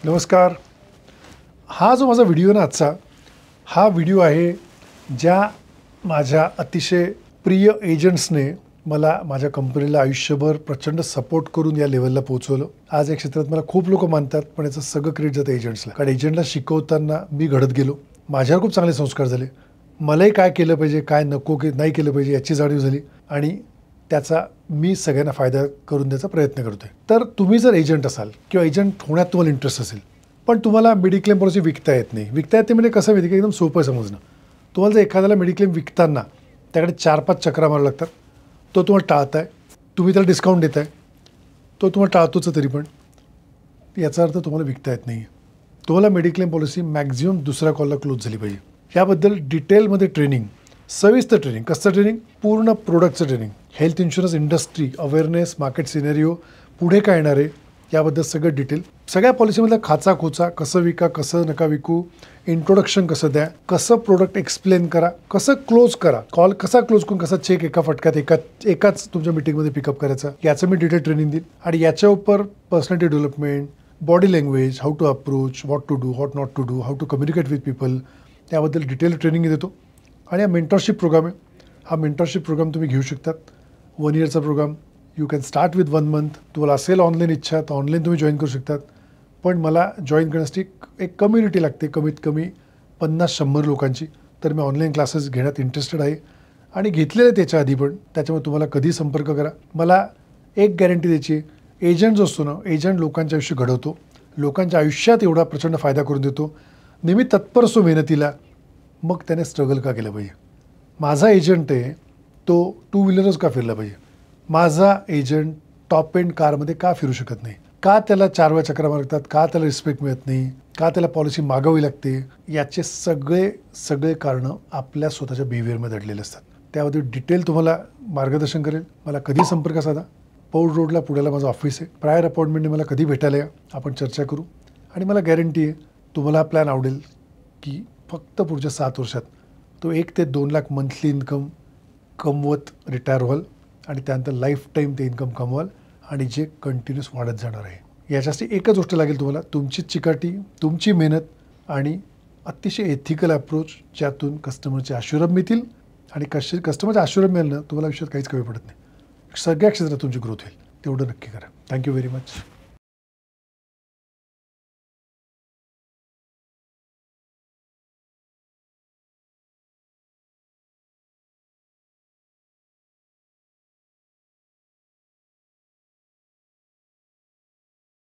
नमस्कार. हा जो माझा व्हिडिओ ना आजचा हा व्हिडिओ आहे ज्या माझ्या अतिशय प्रिय एजंट्सने मला माझ्या कंपनीला आयुष्यभर प्रचंड सपोर्ट करून या लेवलला पोहोचवलं. आज या क्षेत्रात मला खूप लोक मानतात, पण याचं सगळं क्रेडिट जातं एजंट्सला. कारण एजंटला शिकवताना मी घडत गेलो, माझ्यावर खूप चांगले संस्कार झाले. मलाही काय केलं पाहिजे, काय नको नाही केलं पाहिजे याची जाणीव झाली आणि त्याचा मी सगळ्यांना फायदा करून द्यायचा प्रयत्न करतोय. तर तुम्ही जर एजंट असाल किंवा एजंट होण्यात तुम्हाला इंटरेस्ट असेल, पण तुम्हाला मेडिक्लेम पॉलिसी विकता येत नाही. विकता येते म्हणजे कसं माहिती की एकदम सोपं समजणं. तुम्हाला जर एखाद्याला मेडिक्लेम विकताना त्याकडे 4-5 चक्रा मारावं लागतात, तो तुम्हाला टाळताय, तुम्ही त्याला डिस्काउंट देताय, तो तुम्हाला टाळतोच तरी पण याचा अर्थ तुम्हाला विकता येत नाही. तुम्हाला मेडिक्लेम पॉलिसी मॅक्झिमम दुसऱ्या कॉलला क्लोज झाली पाहिजे. याबद्दल डिटेलमध्ये ट्रेनिंग, सविस्तर ट्रेनिंग. कसं ट्रेनिंग? पूर्ण प्रोडक्टचं training, health insurance industry awareness, market scenario, पुढे काय येणार आहे याबद्दल सगळं डिटेल. सगळ्या पॉलिसीमधला खाचा खोचा, कसं विका, कसं नका विकू, इंट्रोडक्शन कसं द्या, कसं प्रोडक्ट एक्सप्लेन करा, कसं क्लोज करा, कॉल कसा क्लोज करून कसा चेक एका फटक्यात एकाच तुमच्या मीटिंगमध्ये पिकअप करायचा, याचं मी डिटेल ट्रेनिंग देईन. आणि याच्या उपर personality development, body language, how to approach, what to do, what not to do, how to communicate with people, त्याबद्दल डिटेल ट्रेनिंग देतो. आणि हा मेंटरशिप प्रोग्राम आहे. हा मेंटरशिप प्रोग्राम तुम्ही घेऊ शकतात. 1 इयरचा program. You can start with 1 month. तुम्हाला असेल ऑनलाईन इच्छा तर ऑनलाईन तुम्ही जॉईन करू शकतात. पण मला जॉईन करण्यासाठी एक कम्युनिटी लागते, कमीत कमी 50-100 लोकांची. तर मी ऑनलाईन क्लासेस घेण्यात इंटरेस्टेड आहे आणि घेतलेले त्याच्या आधी पण. त्याच्यामुळे तुम्हाला कधी संपर्क करा. मला एक गॅरंटी द्यायची, एजंट जो असतो ना, एजंट लोकांचे आयुष्य घडवतो, लोकांच्या आयुष्यात एवढा प्रचंड फायदा करून देतो. नेहमी तत्पर असतो मेहनतीला. मग त्याने स्ट्रगल का केलं पाहिजे? माझा एजंट आहे तो 2 व्हीलरच का फिरला पाहिजे? माझा एजंट टॉप एंड कारमध्ये का फिरू शकत नाही? का त्याला 4 वेळा चक्रा मारतात? का त्याला रिस्पेक्ट मिळत नाही? का त्याला पॉलिसी मागावी लागते? याचे सगळे कारणं आपल्या स्वतःच्या बिहेवियरमध्ये दडलेले असतात. त्यामध्ये डिटेल तुम्हाला मार्गदर्शन करेल. मला कधी संपर्क साधा. पौड रोडला पुण्याला माझं ऑफिस आहे. प्रायर अपॉइंटमेंटने मला कधी भेटायला या, आपण चर्चा करू. आणि मला गॅरंटी आहे तुम्हाला हा प्लॅन आवडेल की फक्त पुढच्या 7 वर्षात तो 1 ते 2 लाख मंथली इन्कम कमवत रिटायर व्हाल आणि त्यानंतर लाईफ टाईम ते इन्कम कमवाल आणि जे कंटिन्यूस वाढत जाणार आहे. याच्यासाठी एकच गोष्ट लागेल तुम्हाला, तुमची चिकाटी, तुमची मेहनत आणि अतिशय एथिकल अप्रोच, ज्यातून कस्टमरचे आशीर्वाद मिळतील. आणि कस्टमरचे आशीर्वाद मिळेल ना, तुम्हाला आयुष्यात काहीच कमी पडत नाही. सगळ्या क्षेत्रात तुमची ग्रोथ होईल. तेवढं नक्की करा. Thank you very much.